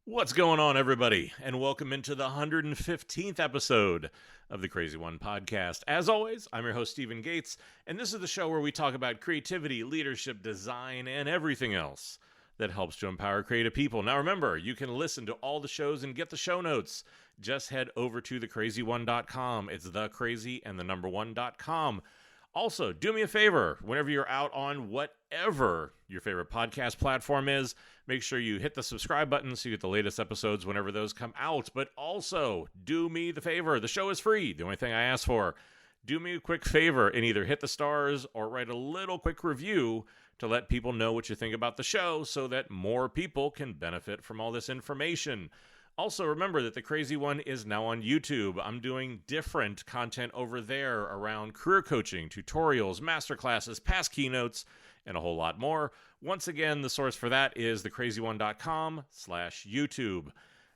What's going on, everybody? And welcome into the 115th episode of the Crazy One podcast. As always, I'm your host, Stephen Gates, and this is the show where we talk about creativity, leadership, design, and everything else that helps to empower creative people. Now, remember, you can listen to all the shows and get the show notes. Just head over to thecrazy1.com. It's thecrazy and the number one.com. Also, do me a favor, whenever you're out on whatever your favorite podcast platform is, make sure you hit the subscribe button so you get the latest episodes whenever those come out. But also, do me the favor, the show is free, the only thing I ask for. Do me a quick favor and either hit the stars or write a little quick review to let people know what you think about the show so that more people can benefit from all this information. Also, remember that the Crazy One is now on YouTube. I'm doing different content over there around career coaching, tutorials, masterclasses, past keynotes, and a whole lot more. Once again, the source for that is thecrazy1.com/YouTube.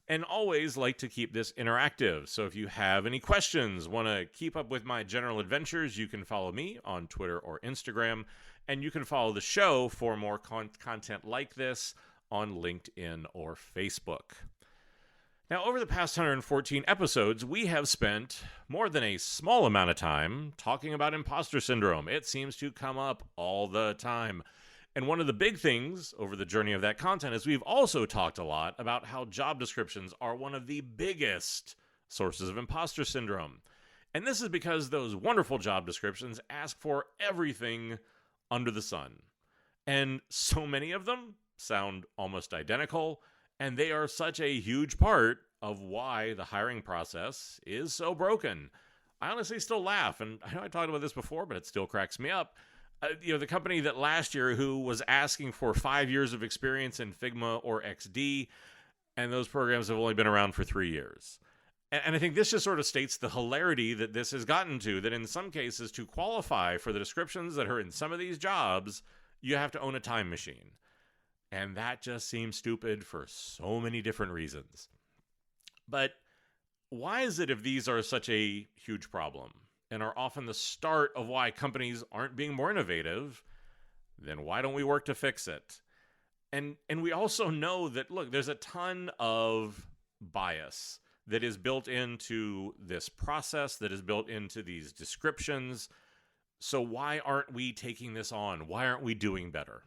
And always like to keep this interactive. So if you have any questions, want to keep up with my general adventures, you can follow me on Twitter or Instagram. And you can follow the show for more content like this on LinkedIn or Facebook. Now, over the past 114 episodes, we have spent more than a small amount of time talking about imposter syndrome. It seems to come up all the time. And one of the big things over the journey of that content is we've also talked a lot about how job descriptions are one of the biggest sources of imposter syndrome. And this is because those wonderful job descriptions ask for everything under the sun. And so many of them sound almost identical. And they are such a huge part of why the hiring process is so broken. I honestly still laugh, and I know I talked about this before, but it still cracks me up. The company that last year who was asking for 5 years of experience in Figma or XD, and those programs have only been around for 3 years. And I think this just sort of states the hilarity that this has gotten to, that in some cases, to qualify for the descriptions that are in some of these jobs, you have to own a time machine. And that just seems stupid for so many different reasons. But why is it, if these are such a huge problem and are often the start of why companies aren't being more innovative, then why don't we work to fix it? And we also know that, look, there's a ton of bias that is built into this process, that is built into these descriptions. So why aren't we taking this on? Why aren't we doing better?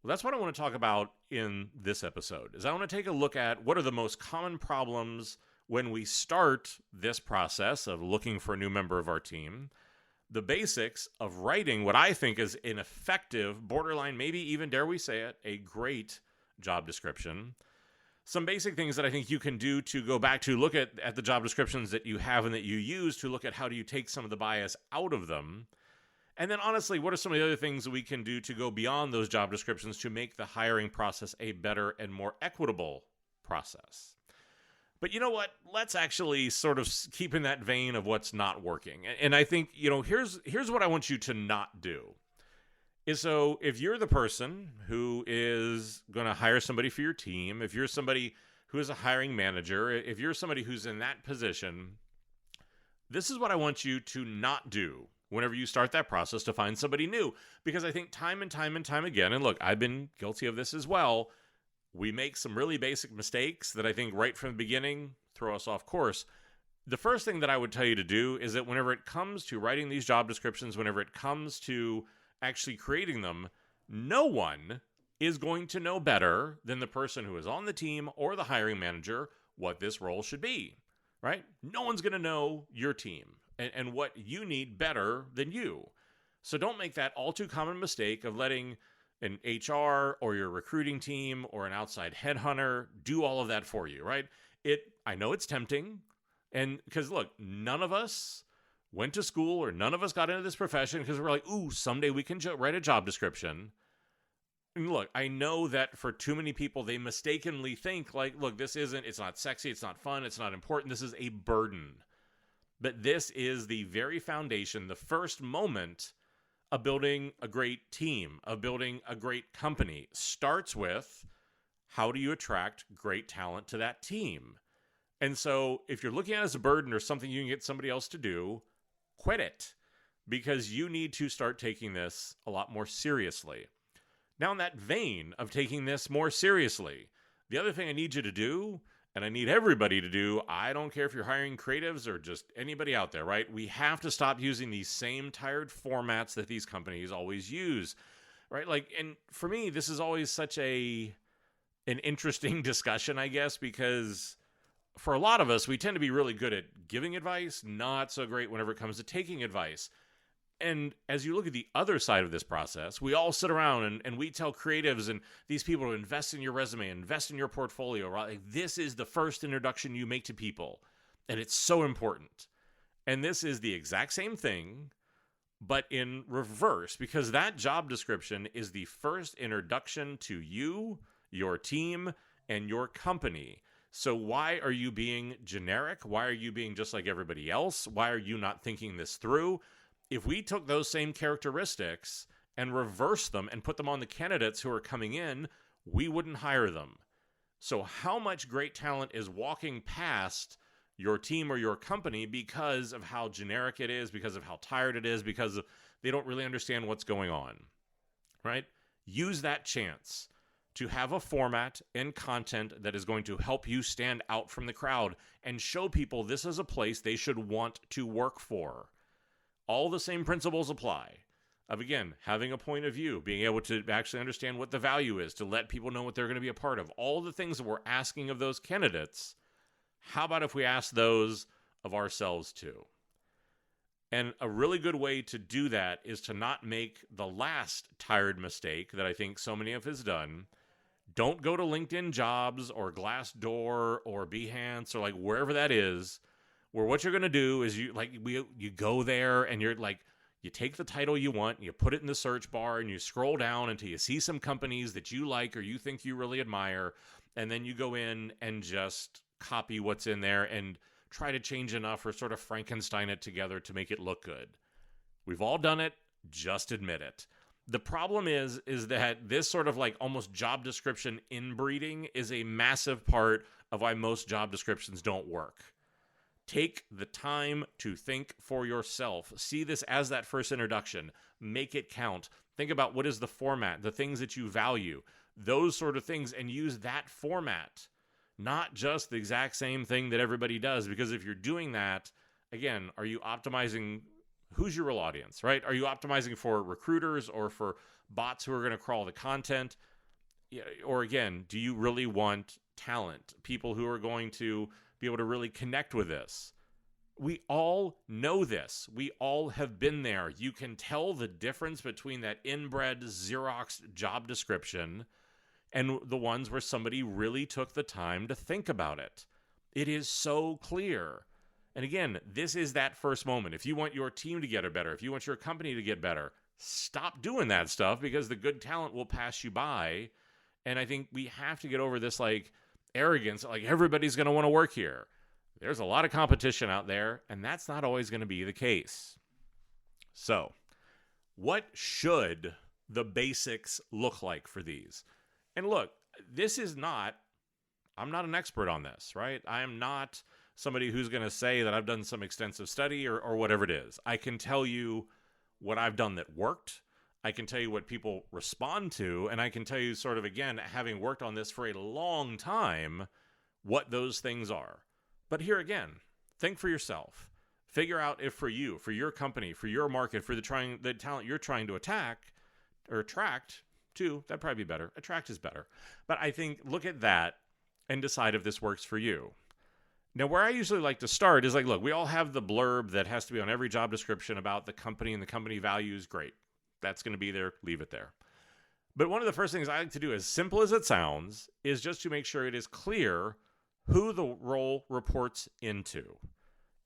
Well, that's what I want to talk about in this episode, is I want to take a look at what are the most common problems when we start this process of looking for a new member of our team, the basics of writing what I think is an effective, borderline, maybe even, dare we say it, a great job description, some basic things that I think you can do to go back to look at the job descriptions that you have and that you use to look at how do you take some of the bias out of them. And then honestly, what are some of the other things that we can do to go beyond those job descriptions to make the hiring process a better and more equitable process? But you know what? Let's actually sort of keep in that vein of what's not working. And I think, here's what I want you to not do. Is so if you're the person who is going to hire somebody for your team, if you're somebody who is a hiring manager, if you're somebody who's in that position, this is what I want you to not do whenever you start that process to find somebody new. Because I think time and time again, and look, I've been guilty of this as well, we make some really basic mistakes that I think right from the beginning throw us off course. The first thing that I would tell you to do is that whenever it comes to writing these job descriptions, whenever it comes to actually creating them, no one is going to know better than the person who is on the team or the hiring manager what this role should be, right? No one's going to know your team and what you need better than you. So don't make that all too common mistake of letting an HR or your recruiting team or an outside headhunter do all of that for you, right? I know it's tempting, and because look, none of us went to school or none of us got into this profession because we're like, ooh, someday we can write a job description. And look, I know that for too many people, they mistakenly think like, look, it's not sexy, it's not fun, it's not important, this is a burden. But this is the very foundation, the first moment of building a great team, of building a great company. Starts with, how do you attract great talent to that team? And so if you're looking at it as a burden or something you can get somebody else to do, quit it, because you need to start taking this a lot more seriously. Now, in that vein of taking this more seriously, The other thing I need you to do, and I need everybody to do, I don't care if you're hiring creatives or just anybody out there, right? We have to stop using these same tired formats that these companies always use, right? Like, and for me, this is always such an interesting discussion, I guess, because for a lot of us, we tend to be really good at giving advice, not so great whenever it comes to taking advice. And as you look at the other side of this process, we all sit around and we tell creatives and these people to invest in your resume, invest in your portfolio, right? Like, this is the first introduction you make to people. And it's so important. And this is the exact same thing, but in reverse, because that job description is the first introduction to you, your team, and your company. So why are you being generic? Why are you being just like everybody else? Why are you not thinking this through? If we took those same characteristics and reversed them and put them on the candidates who are coming in, we wouldn't hire them. So how much great talent is walking past your team or your company because of how generic it is, because of how tired it is, because they don't really understand what's going on, right? Use that chance to have a format and content that is going to help you stand out from the crowd and show people this is a place they should want to work for. All the same principles apply. Of, again, having a point of view, being able to actually understand what the value is, to let people know what they're going to be a part of. All the things that we're asking of those candidates, how about if we ask those of ourselves too? And a really good way to do that is to not make the last tired mistake that I think so many of us have done. Don't go to LinkedIn Jobs or Glassdoor or Behance or like wherever that is, where what you're going to do is you go there and you're like, you take the title you want, you put it in the search bar, and you scroll down until you see some companies that you like or you think you really admire, and then you go in and just copy what's in there and try to change enough or sort of Frankenstein it together to make it look good. We've all done it. Just admit it. The problem is that this sort of like almost job description inbreeding is a massive part of why most job descriptions don't work. Take the time to think for yourself. See this as that first introduction. Make it count. Think about what is the format, the things that you value, those sort of things, and use that format, not just the exact same thing that everybody does. Because if you're doing that, again, are you optimizing? Who's your real audience, right? Are you optimizing for recruiters or for bots who are going to crawl the content? Or again, do you really want talent, people who are going to be able to really connect with this? We all know this. We all have been there. You can tell the difference between that inbred Xerox job description and the ones where somebody really took the time to think about it. It is so clear. And again, this is that first moment. If you want your team to get better, if you want your company to get better, stop doing that stuff because the good talent will pass you by. And I think we have to get over this like arrogance, like everybody's going to want to work here. There's a lot of competition out there, and that's not always going to be the case. So, what should the basics look like for these? And look, I'm not an expert on this, right? I am not somebody who's going to say that I've done some extensive study or whatever it is. I can tell you what I've done that worked. I can tell you what people respond to, and I can tell you sort of, again, having worked on this for a long time, what those things are. But here again, think for yourself. Figure out if for you, for your company, for your market, for the talent you're trying to attack or attract to, that'd probably be better. Attract is better. But I think look at that and decide if this works for you. Now, where I usually like to start is like, look, we all have the blurb that has to be on every job description about the company and the company values. Great. That's going to be there. Leave it there. But one of the first things I like to do, as simple as it sounds, is just to make sure it is clear who the role reports into.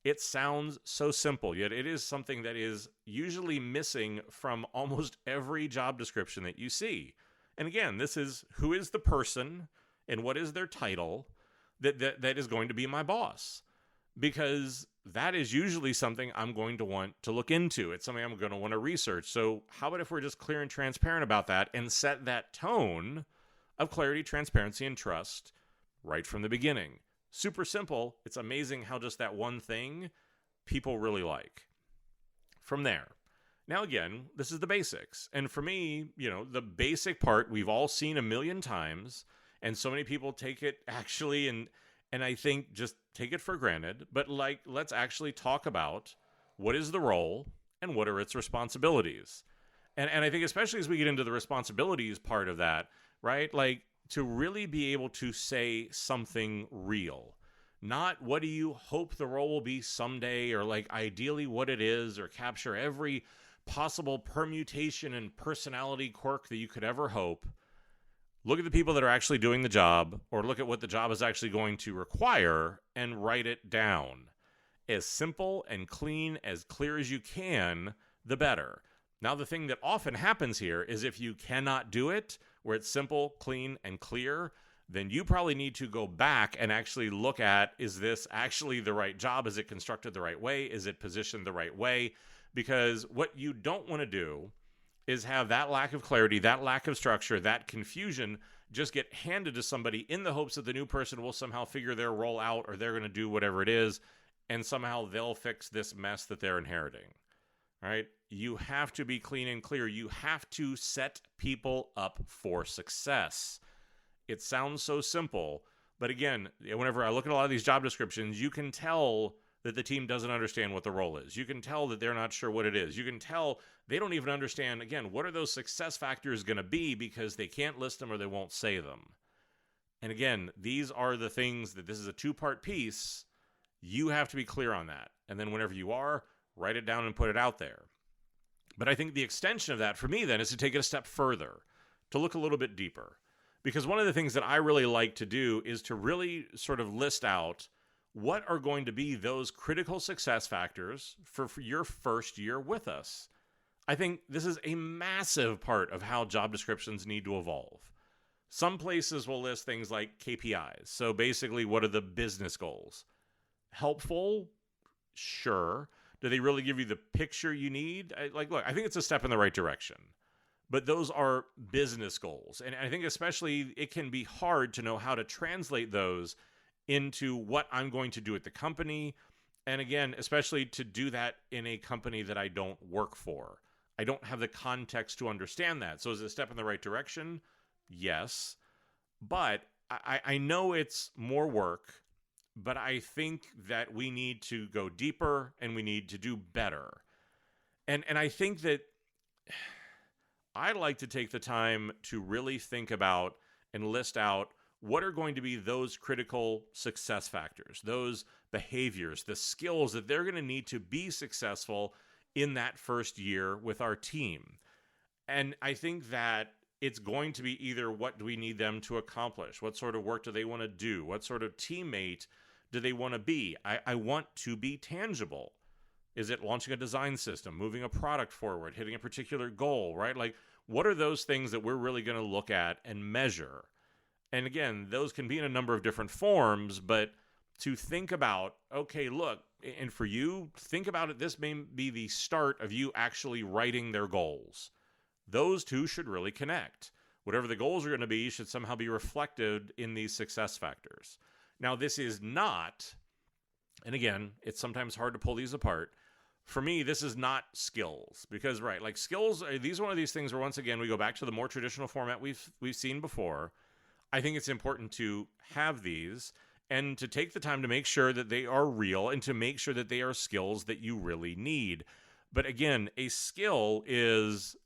It sounds so simple, yet it is something that is usually missing from almost every job description that you see. And again, this is who is the person and what is their title that is going to be my boss. Because that is usually something I'm going to want to look into. It's something I'm going to want to research. So how about if we're just clear and transparent about that and set that tone of clarity, transparency, and trust right from the beginning? Super simple. It's amazing how just that one thing people really like. From there. Now, again, this is the basics. And for me, the basic part we've all seen a million times And so many people take it actually, and I think just take it for granted. But like, let's actually talk about what is the role and what are its responsibilities. And I think especially as we get into the responsibilities part of that, right? Like, to really be able to say something real. Not what do you hope the role will be someday, or like ideally what it is, or capture every possible permutation and personality quirk that you could ever hope. Look at the people that are actually doing the job, or look at what the job is actually going to require and write it down. As simple and clean, as clear as you can, the better. Now, the thing that often happens here is if you cannot do it, where it's simple, clean, and clear, then you probably need to go back and actually look at, is this actually the right job? Is it constructed the right way? Is it positioned the right way? Because what you don't want to do is have that lack of clarity, that lack of structure, that confusion just get handed to somebody in the hopes that the new person will somehow figure their role out, or they're going to do whatever it is, and somehow they'll fix this mess that they're inheriting. All right? You have to be clean and clear. You have to set people up for success. It sounds so simple, but again, whenever I look at a lot of these job descriptions, you can tell that the team doesn't understand what the role is. You can tell that they're not sure what it is. You can tell they don't even understand, again, what are those success factors going to be, because they can't list them or they won't say them. And again, these are the things that this is a two-part piece. You have to be clear on that. And then whenever you are, write it down and put it out there. But I think the extension of that for me then is to take it a step further, to look a little bit deeper. Because one of the things that I really like to do is to really sort of list out what are going to be those critical success factors for your first year with us. I think this is a massive part of how job descriptions need to evolve. Some places will list things like KPIs. So basically, what are the business goals? Helpful? Sure. Do they really give you the picture you need? Look, I think it's a step in the right direction. But those are business goals. And I think especially it can be hard to know how to translate those into what I'm going to do at the company. And again, especially to do that in a company that I don't work for. I don't have the context to understand that. So is it a step in the right direction? Yes. But I know it's more work, but I think that we need to go deeper and we need to do better. And I think that I like to take the time to really think about and list out what are going to be those critical success factors, those behaviors, the skills that they're going to need to be successful in that first year with our team. And I think that it's going to be either what do we need them to accomplish? What sort of work do they want to do? What sort of teammate do they want to be? I want to be tangible. Is it launching a design system, moving a product forward, hitting a particular goal, right? Like, what are those things that we're really going to look at and measure? And again, those can be in a number of different forms, but to think about, okay, look, and for you, think about it, this may be the start of you actually writing their goals. Those two should really connect. Whatever the goals are going to be should somehow be reflected in these success factors. Now, this is not, and again, it's sometimes hard to pull these apart. For me, this is not skills, because, right, like skills, these are one of these things where, once again, we go back to the more traditional format we've seen before. I think it's important to have these and to take the time to make sure that they are real and to make sure that they are skills that you really need. But again, a skill is,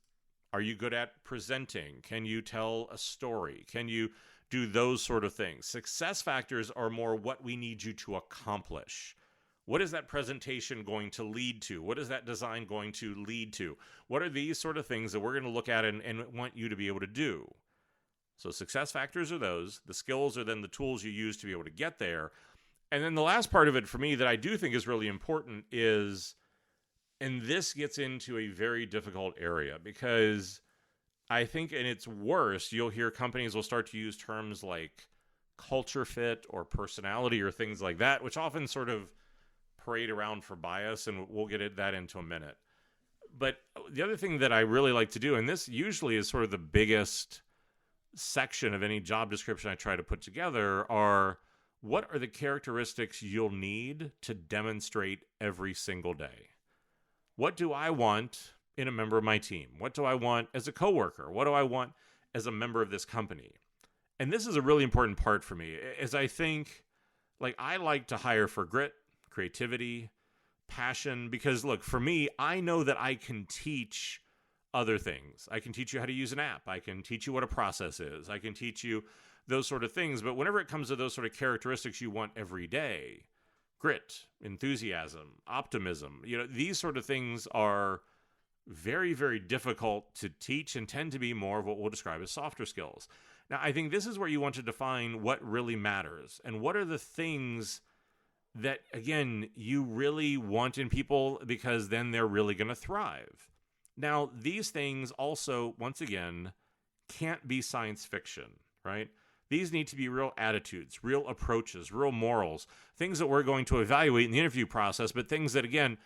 are you good at presenting? Can you tell a story? Can you do those sort of things? Success factors are more what we need you to accomplish. What is that presentation going to lead to? What is that design going to lead to? What are these sort of things that we're going to look at and want you to be able to do? So success factors are those. The skills are then the tools you use to be able to get there. And then the last part of it for me that I do think is really important is, and this gets into a very difficult area, because I think in its worst, you'll hear companies will start to use terms like culture fit or personality or things like that, which often sort of parade around for bias, and we'll get that into a minute. But the other thing that I really like to do, and this usually is sort of the biggest section of any job description I try to put together, are what are the characteristics you'll need to demonstrate every single day? What do I want in a member of my team? What do I want as a coworker? What do I want as a member of this company? And this is a really important part for me, is I think, like, I like to hire for grit, creativity, passion, because look, for me, I know that I can teach other things. I can teach you how to use an app. I can teach you what a process is. I can teach you those sort of things. But whenever it comes to those sort of characteristics you want every day, grit, enthusiasm, optimism, these sort of things are very, very difficult to teach and tend to be more of what we'll describe as softer skills. Now, I think this is where you want to define what really matters and what are the things that, again, you really want in people, because then they're really going to thrive. Now, these things also, once again, can't be science fiction, right? These need to be real attitudes, real approaches, real morals, things that we're going to evaluate in the interview process, but things that, again,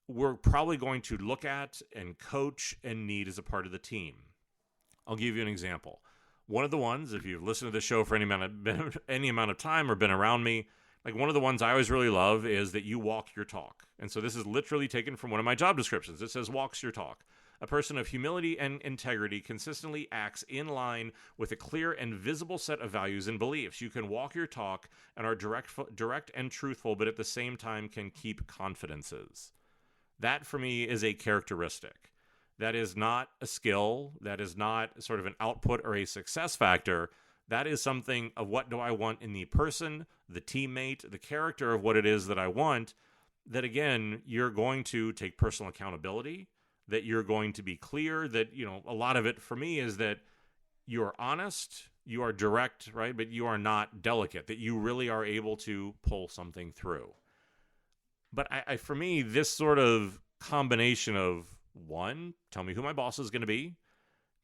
we're probably going to look at and coach and need as a part of the team. I'll give you an example. One of the ones, if you've listened to the show for any amount of time or been around me, like one of the ones I always really love is that you walk your talk. And so this is literally taken from one of my job descriptions. It says, walks your talk. A person of humility and integrity consistently acts in line with a clear and visible set of values and beliefs. You can walk your talk and are direct and truthful, but at the same time can keep confidences. That, for me, is a characteristic. That is not a skill. That is not sort of an output or a success factor. That is something of what do I want in the person, the teammate, the character of what it is that I want, that, again, you're going to take personal accountability, that you're going to be clear, that, a lot of it for me is that you're honest, you are direct, right? But you are not delicate, that you really are able to pull something through. But for me, this sort of combination of, one, tell me who my boss is going to be.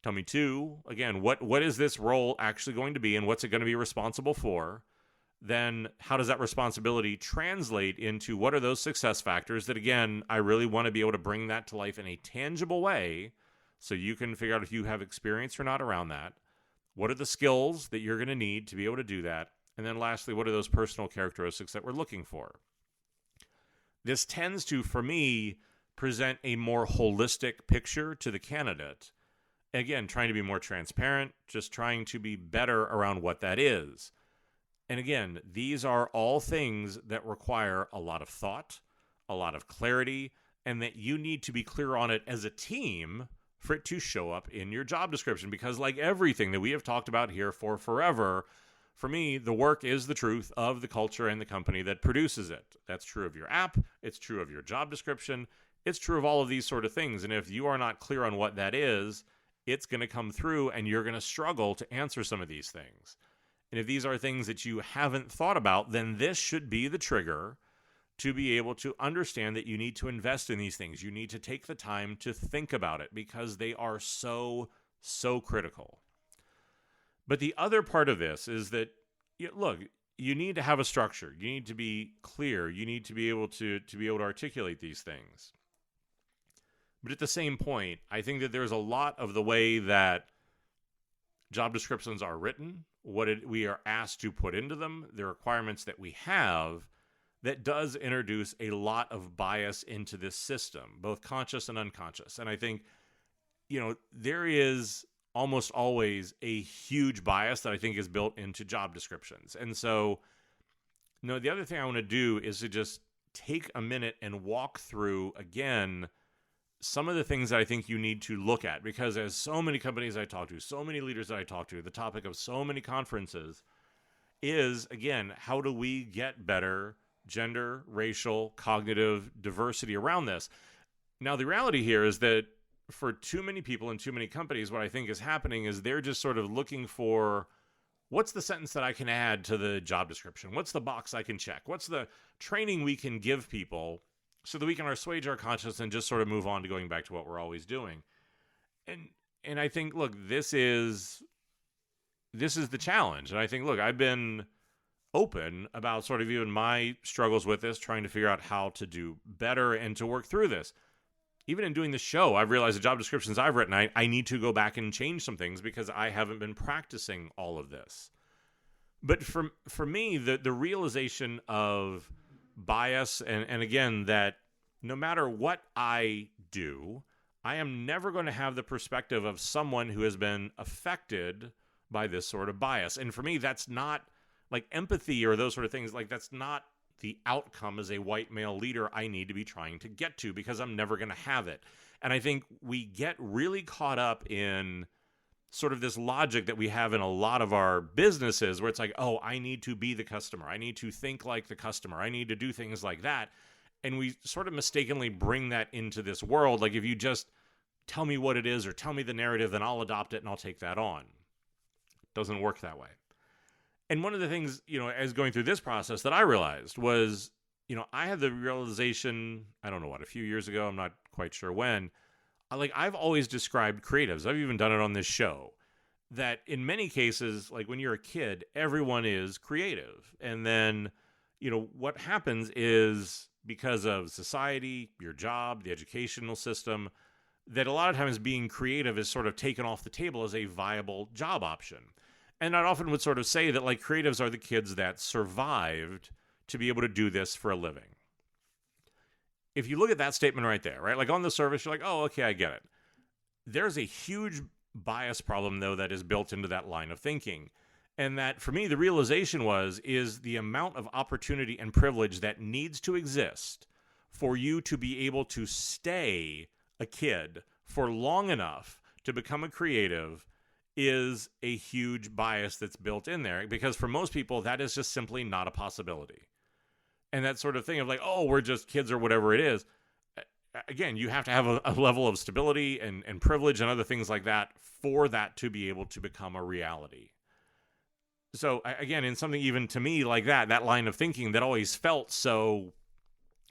Tell me, two, again, what is this role actually going to be and what's it going to be responsible for? Then how does that responsibility translate into what are those success factors that, again, I really want to be able to bring that to life in a tangible way so you can figure out if you have experience or not around that. What are the skills that you're going to need to be able to do that? And then lastly, what are those personal characteristics that we're looking for? This tends to, for me, present a more holistic picture to the candidate. Again, trying to be more transparent, just trying to be better around what that is. And again, these are all things that require a lot of thought, a lot of clarity, and that you need to be clear on it as a team for it to show up in your job description. Because like everything that we have talked about here for forever, for me, the work is the truth of the culture and the company that produces it. That's true of your app. It's true of your job description. It's true of all of these sort of things. And if you are not clear on what that is, it's going to come through and you're going to struggle to answer some of these things. And if these are things that you haven't thought about, then this should be the trigger to be able to understand that you need to invest in these things. You need to take the time to think about it because they are so, so critical. But the other part of this is that, look, you need to have a structure. You need to be clear. You need to be able to articulate these things. But at the same point, I think that there's a lot of the way that job descriptions are written, we are asked to put into them, the requirements that we have, that does introduce a lot of bias into this system, both conscious and unconscious. And I think, there is almost always a huge bias that I think is built into job descriptions. And so, the other thing I want to do is to just take a minute and walk through, again, some of the things that I think you need to look at, because as so many companies I talk to, so many leaders that I talk to, the topic of so many conferences is, again, how do we get better gender, racial, cognitive diversity around this? Now, the reality here is that for too many people in too many companies, what I think is happening is they're just sort of looking for, what's the sentence that I can add to the job description? What's the box I can check? What's the training we can give people so that we can assuage our conscience and just sort of move on to going back to what we're always doing? And I think, look, this is the challenge. And I think, look, I've been open about sort of even my struggles with this, trying to figure out how to do better and to work through this. Even in doing the show, I've realized the job descriptions I've written, I need to go back and change some things because I haven't been practicing all of this. But for me, the realization of bias and again, that no matter what I do, I am never going to have the perspective of someone who has been affected by this sort of bias. And for me, that's not like empathy or those sort of things. Like, that's not the outcome as a white male leader I need to be trying to get to, because I'm never going to have it. And I think we get really caught up in sort of this logic that we have in a lot of our businesses where it's like, oh, I need to be the customer. I need to think like the customer. I need to do things like that. And we sort of mistakenly bring that into this world. Like, if you just tell me what it is or tell me the narrative, then I'll adopt it and I'll take that on. It doesn't work that way. And one of the things, as going through this process that I realized was, I had the realization, I don't know what, a few years ago, I'm not quite sure when, I've always described creatives, I've even done it on this show, that in many cases, like when you're a kid, everyone is creative. And then, what happens is, because of society, your job, the educational system, that a lot of times being creative is sort of taken off the table as a viable job option. And I often would sort of say that like creatives are the kids that survived to be able to do this for a living. If you look at that statement right there, right? Like on the surface, you're like, oh, okay, I get it. There's a huge bias problem, though, that is built into that line of thinking. And that, for me, the realization is the amount of opportunity and privilege that needs to exist for you to be able to stay a kid for long enough to become a creative is a huge bias that's built in there. Because for most people, that is just simply not a possibility. And that sort of thing of like, oh, we're just kids or whatever it is. Again, you have to have a level of stability and privilege and other things like that for that to be able to become a reality. So again, in something even to me like that line of thinking that always felt so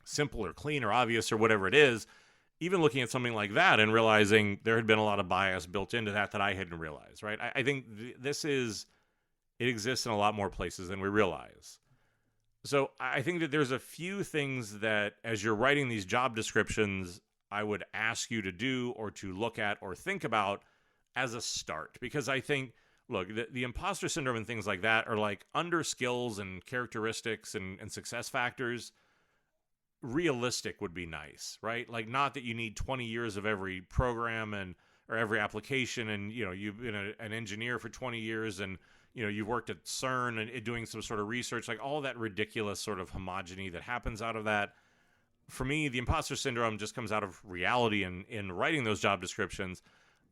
simple or clean or obvious or whatever it is, even looking at something like that and realizing there had been a lot of bias built into that I hadn't realized, right? I think it exists in a lot more places than we realize. So I think that there's a few things that as you're writing these job descriptions, I would ask you to do or to look at or think about as a start. Because I think, look, the imposter syndrome and things like that are like under skills and characteristics and success factors. Realistic would be nice, right? Like, not that you need 20 years of every program or every application and, you've been an engineer for 20 years and, you've worked at CERN and doing some sort of research, like all that ridiculous sort of homogeny that happens out of that. For me, the imposter syndrome just comes out of reality in writing those job descriptions.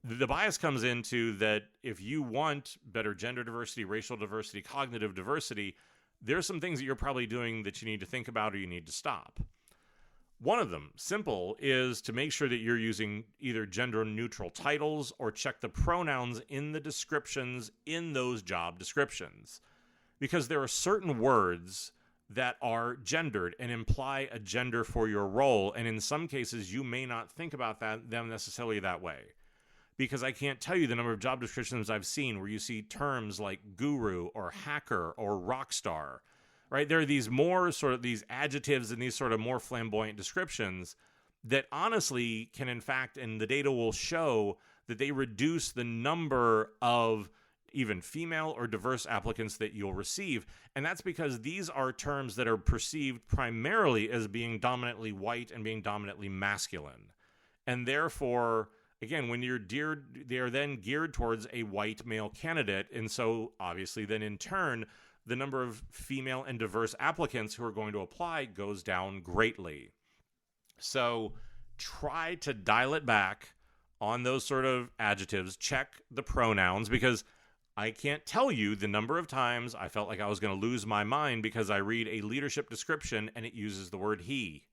The bias comes into that if you want better gender diversity, racial diversity, cognitive diversity, there's some things that you're probably doing that you need to think about or you need to stop. One of them, simple, is to make sure that you're using either gender-neutral titles or check the pronouns in the descriptions in those job descriptions. Because there are certain words that are gendered and imply a gender for your role, and in some cases you may not think about them necessarily that way. Because I can't tell you the number of job descriptions I've seen where you see terms like guru or hacker or rock star. Right? There are these more sort of these adjectives and these sort of more flamboyant descriptions that honestly can, in fact, and the data will show that they reduce the number of even female or diverse applicants that you'll receive. And that's because these are terms that are perceived primarily as being dominantly white and being dominantly masculine. And therefore, again, when they are then geared towards a white male candidate. And so obviously then in turn, the number of female and diverse applicants who are going to apply goes down greatly. So try to dial it back on those sort of adjectives. Check the pronouns, because I can't tell you the number of times I felt like I was going to lose my mind because I read a leadership description and it uses the word he,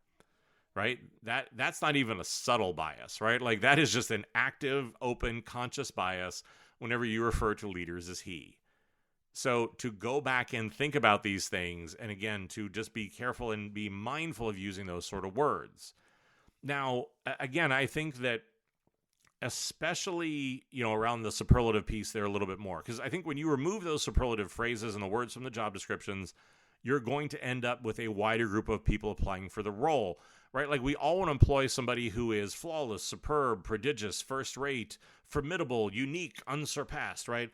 right? That's not even a subtle bias, right? Like, that is just an active, open, conscious bias whenever you refer to leaders as he. So to go back and think about these things, and again, to just be careful and be mindful of using those sort of words. Now, again, I think that especially, around the superlative piece there a little bit more, because I think when you remove those superlative phrases and the words from the job descriptions, you're going to end up with a wider group of people applying for the role, right? Like, we all want to employ somebody who is flawless, superb, prodigious, first rate, formidable, unique, unsurpassed, right?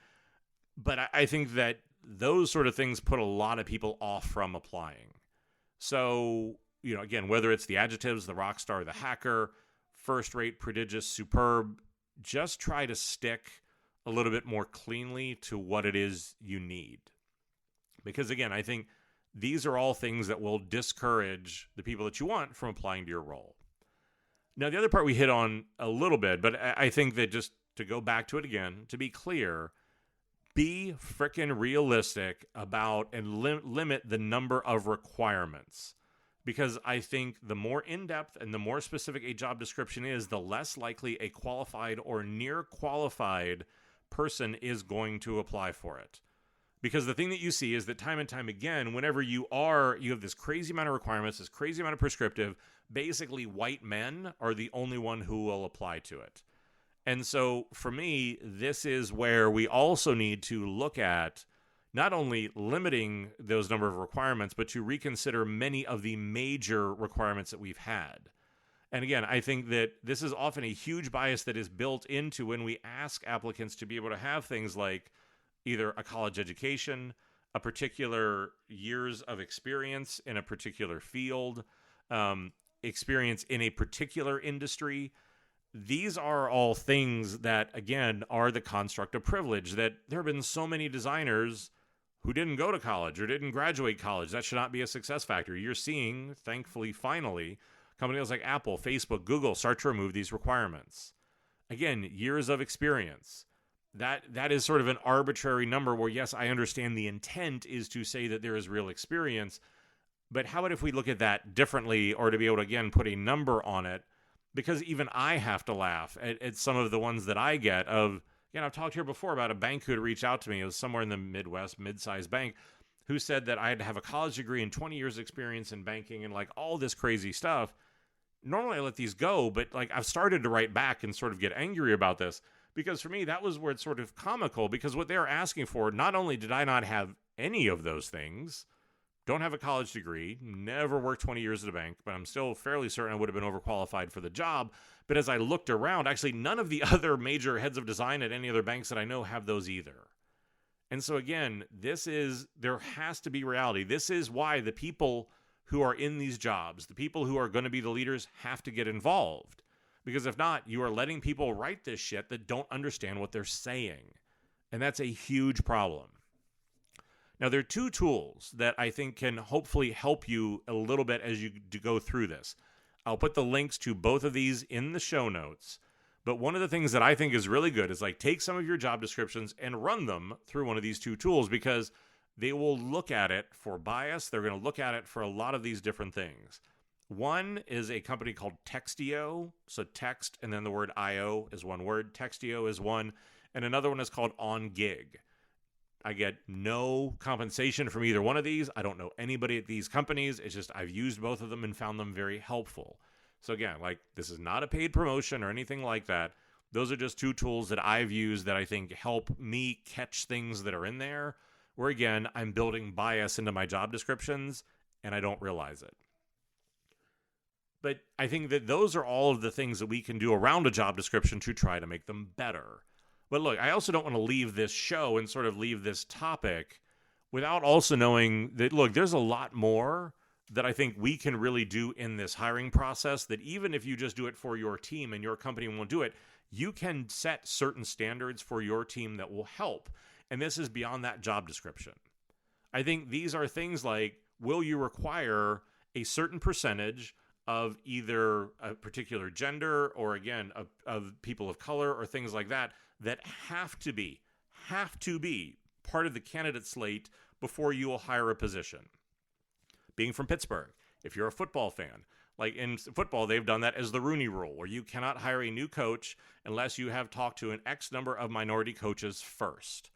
But I think that those sort of things put a lot of people off from applying. So, again, whether it's the adjectives, the rock star, the hacker, first rate, prodigious, superb, just try to stick a little bit more cleanly to what it is you need. Because again, I think these are all things that will discourage the people that you want from applying to your role. Now, the other part we hit on a little bit, but I think that just to go back to it again, to be clear, be frickin' realistic about and limit the number of requirements. Because I think the more in-depth and the more specific a job description is, the less likely a qualified or near qualified person is going to apply for it. Because the thing that you see is that time and time again, whenever you have this crazy amount of requirements, this crazy amount of prescriptive, basically white men are the only one who will apply to it. And so for me, this is where we also need to look at not only limiting those number of requirements, but to reconsider many of the major requirements that we've had. And again, I think that this is often a huge bias that is built into when we ask applicants to be able to have things like either a college education, a particular years of experience in a particular field, experience in a particular industry. These are all things that, again, are the construct of privilege, that there have been so many designers who didn't go to college or didn't graduate college. That should not be a success factor. You're seeing, thankfully, finally, companies like Apple, Facebook, Google start to remove these requirements. Again, years of experience. That is sort of an arbitrary number where, yes, I understand the intent is to say that there is real experience, but how about if we look at that differently, or to be able to, again, put a number on it? Because even I have to laugh at some of the ones that I get of, I've talked here before about a bank who had reached out to me. It was somewhere in the Midwest, mid-sized bank, who said that I had to have a college degree and 20 years experience in banking and like all this crazy stuff. Normally I let these go, but like I've started to write back and sort of get angry about this, because for me, that was where it's sort of comical, because what they're asking for, not only did I not have any of those things, don't have a college degree, never worked 20 years at a bank, but I'm still fairly certain I would have been overqualified for the job. But as I looked around, actually none of the other major heads of design at any other banks that I know have those either. And so again, there has to be reality. This is why the people who are in these jobs, the people who are going to be the leaders, have to get involved. Because if not, you are letting people write this shit that don't understand what they're saying. And that's a huge problem. Now, there are two tools that I think can hopefully help you a little bit as you go through this. I'll put the links to both of these in the show notes. But one of the things that I think is really good is like take some of your job descriptions and run them through one of these two tools, because they will look at it for bias. They're going to look at it for a lot of these different things. One is a company called Textio. So text and then the word IO is one word. Textio is one. And another one is called OnGig. I get no compensation from either one of these. I don't know anybody at these companies. It's just I've used both of them and found them very helpful. So again, like this is not a paid promotion or anything like that. Those are just two tools that I've used that I think help me catch things that are in there where, again, I'm building bias into my job descriptions and I don't realize it. But I think that those are all of the things that we can do around a job description to try to make them better. But look, I also don't want to leave this show and sort of leave this topic without also knowing that, look, there's a lot more that I think we can really do in this hiring process, that even if you just do it for your team and your company won't do it, you can set certain standards for your team that will help. And this is beyond that job description. I think these are things like, will you require a certain percentage of either a particular gender or, again, of people of color or things like that have to be part of the candidate slate before you will hire a position. Being from Pittsburgh, if you're a football fan, like in football, they've done that as the Rooney Rule, where you cannot hire a new coach unless you have talked to an X number of minority coaches first.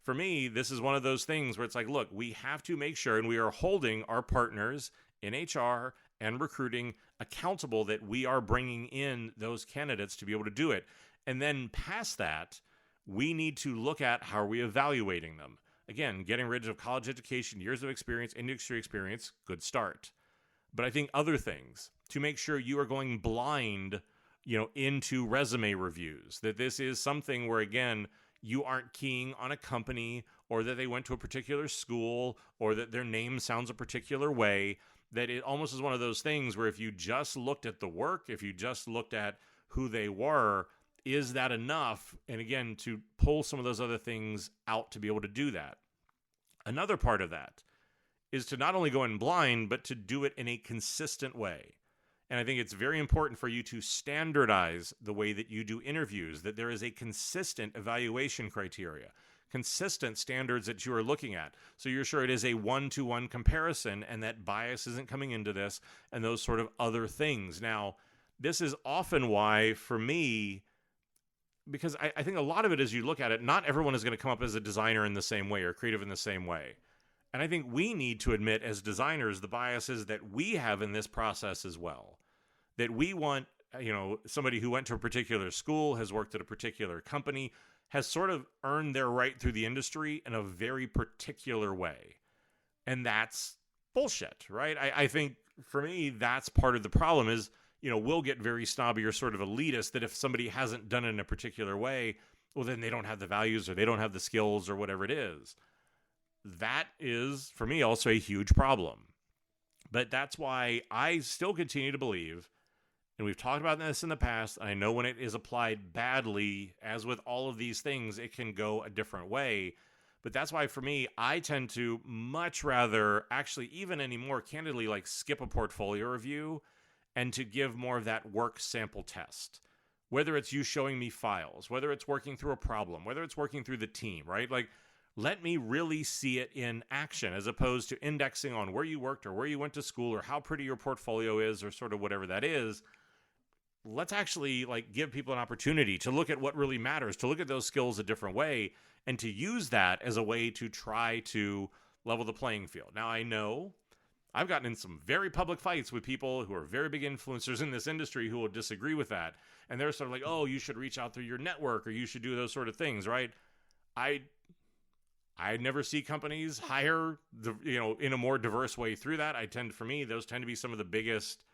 For me, this is one of those things where it's like, look, we have to make sure, and we are holding our partners in HR and recruiting accountable that we are bringing in those candidates to be able to do it. And then past that, we need to look at how are we evaluating them. Again, getting rid of college education, years of experience, industry experience, good start. But I think other things to make sure you are going blind, into resume reviews, that this is something where, again, you aren't keying on a company or that they went to a particular school or that their name sounds a particular way, that it almost is one of those things where if you just looked at the work, if you just looked at who they were, is that enough? And again, to pull some of those other things out to be able to do that. Another part of that is to not only go in blind, but to do it in a consistent way. And I think it's very important for you to standardize the way that you do interviews, that there is a consistent evaluation criteria, consistent standards that you are looking at. So you're sure it is a one-to-one comparison and that bias isn't coming into this and those sort of other things. Now, this is often why, for me, because I think a lot of it, as you look at it, not everyone is going to come up as a designer in the same way or creative in the same way. And I think we need to admit as designers the biases that we have in this process as well. That we want, somebody who went to a particular school, has worked at a particular company, has sort of earned their right through the industry in a very particular way. And that's bullshit, right? I think for me, that's part of the problem is, we'll get very snobby or sort of elitist that if somebody hasn't done it in a particular way, well, then they don't have the values or they don't have the skills or whatever it is. That is, for me, also a huge problem. But that's why I still continue to believe, and we've talked about this in the past, I know when it is applied badly, as with all of these things, it can go a different way. But that's why, for me, I tend to much rather, actually, even anymore, candidly, like skip a portfolio review and to give more of that work sample test. Whether it's you showing me files, whether it's working through a problem, whether it's working through the team, right? Like, let me really see it in action as opposed to indexing on where you worked or where you went to school or how pretty your portfolio is or sort of whatever that is. Let's actually give people an opportunity to look at what really matters, to look at those skills a different way, and to use that as a way to try to level the playing field. Now, I know I've gotten in some very public fights with people who are very big influencers in this industry who will disagree with that. And they're sort of like, oh, you should reach out through your network or you should do those sort of things, right? I never see companies hire in a more diverse way through that. For me, those tend to be some of the biggest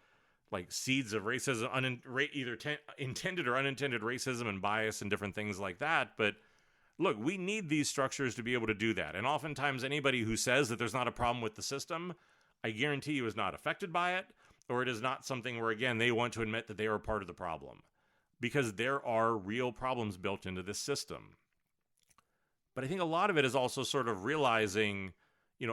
seeds of racism, either intended or unintended racism and bias and different things like that. But look, we need these structures to be able to do that. And oftentimes anybody who says that there's not a problem with the system, I guarantee you is not affected by it, or it is not something where, again, they want to admit that they are part of the problem. Because there are real problems built into this system. But I think a lot of it is also sort of realizing,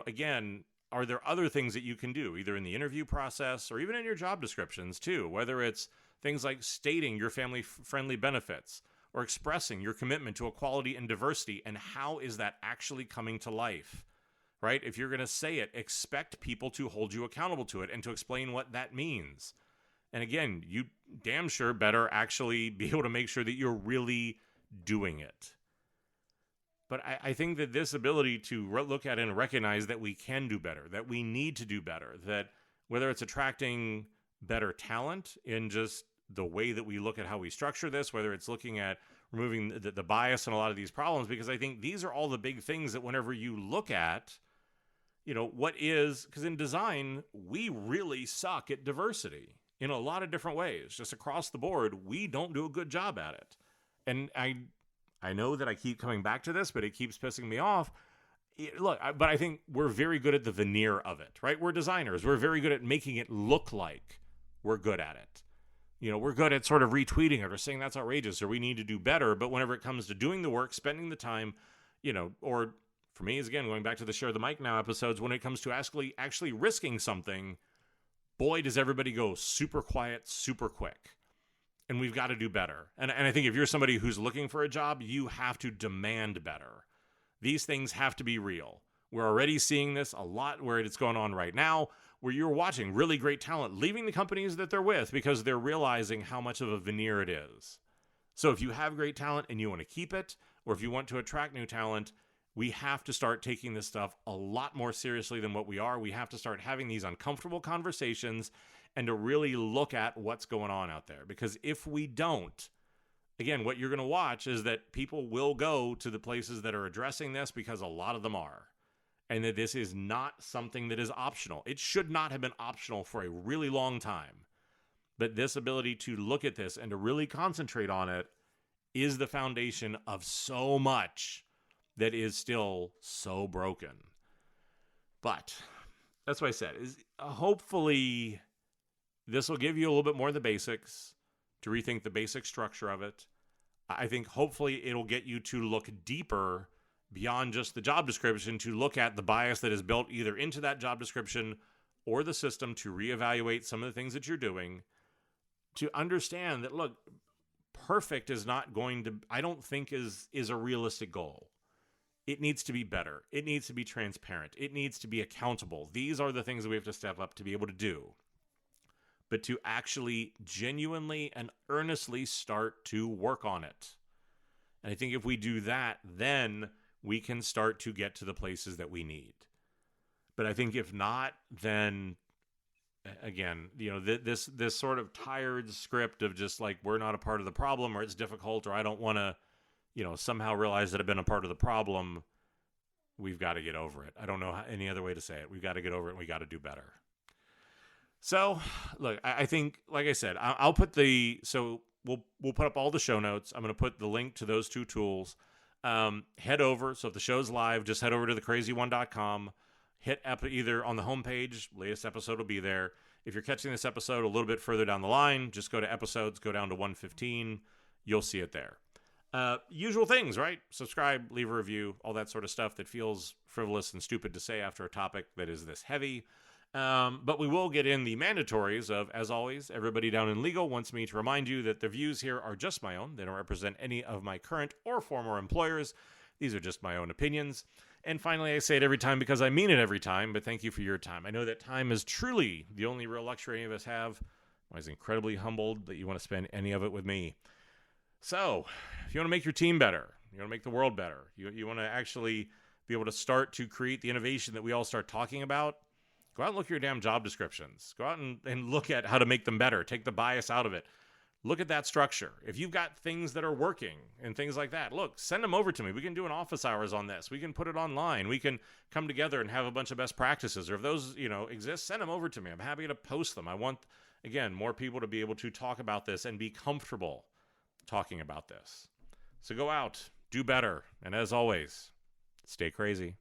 again, are there other things that you can do, either in the interview process or even in your job descriptions too, whether it's things like stating your family-friendly benefits or expressing your commitment to equality and diversity, and how is that actually coming to life, right? If you're going to say it, expect people to hold you accountable to it and to explain what that means. And again, you damn sure better actually be able to make sure that you're really doing it. But I think that this ability to look at it and recognize that we can do better, that we need to do better, that whether it's attracting better talent in just the way that we look at how we structure this, whether it's looking at removing the bias in a lot of these problems, because I think these are all the big things that whenever you look at, because in design, we really suck at diversity in a lot of different ways. Just across the board, we don't do a good job at it. And I know that I keep coming back to this, but it keeps pissing me off. Look, but I think we're very good at the veneer of it, right? We're designers. We're very good at making it look like we're good at it. We're good at sort of retweeting it or saying that's outrageous or we need to do better. But whenever it comes to doing the work, spending the time, or for me, is again, going back to the Share the Mic Now episodes, when it comes to actually risking something, boy, does everybody go super quiet, super quick. And we've got to do better. And I think if you're somebody who's looking for a job, you have to demand better. These things have to be real. We're already seeing this a lot where it's going on right now, where you're watching really great talent leaving the companies that they're with because they're realizing how much of a veneer it is. So if you have great talent and you want to keep it, or if you want to attract new talent, we have to start taking this stuff a lot more seriously than what we are. We have to start having these uncomfortable conversations and to really look at what's going on out there. Because if we don't, again, what you're going to watch is that people will go to the places that are addressing this because a lot of them are. And that this is not something that is optional. It should not have been optional for a really long time. But this ability to look at this and to really concentrate on it is the foundation of so much that is still so broken. But that's what I said. Is hopefully this will give you a little bit more of the basics, to rethink the basic structure of it. I think hopefully it'll get you to look deeper beyond just the job description, to look at the bias that is built either into that job description or the system, to reevaluate some of the things that you're doing, to understand that, look, perfect is not going to, I don't think is a realistic goal. It needs to be better. It needs to be transparent. It needs to be accountable. These are the things that we have to step up to be able to do. But to actually genuinely and earnestly start to work on it. And I think if we do that, then we can start to get to the places that we need. But I think if not, then again, this sort of tired script of just like, we're not a part of the problem, or it's difficult, or I don't want to, somehow realize that I've been a part of the problem. We've got to get over it. I don't know any other way to say it. We've got to get over it, and we got to do better. So, look, I think, like I said, I'll put we'll put up all the show notes. I'm going to put the link to those two tools. Head over. So if the show's live, just head over to thecrazy1.com. Hit either on the homepage. Latest episode will be there. If you're catching this episode a little bit further down the line, just go to episodes, go down to 115. You'll see it there. Usual things, right? Subscribe, leave a review, all that sort of stuff that feels frivolous and stupid to say after a topic that is this heavy. But we will get in the mandatories of, as always, everybody down in legal wants me to remind you that the views here are just my own. They don't represent any of my current or former employers. These are just my own opinions. And finally, I say it every time because I mean it every time, but thank you for your time. I know that time is truly the only real luxury any of us have. I was incredibly humbled that you want to spend any of it with me. So, if you want to make your team better, you want to make the world better, you want to actually be able to start to create the innovation that we all start talking about, go out and look at your damn job descriptions. Go out and look at how to make them better. Take the bias out of it. Look at that structure. If you've got things that are working and things like that, look, send them over to me. We can do an office hours on this. We can put it online. We can come together and have a bunch of best practices. Or if those, exist, send them over to me. I'm happy to post them. I want, again, more people to be able to talk about this and be comfortable talking about this. So go out, do better, and as always, stay crazy.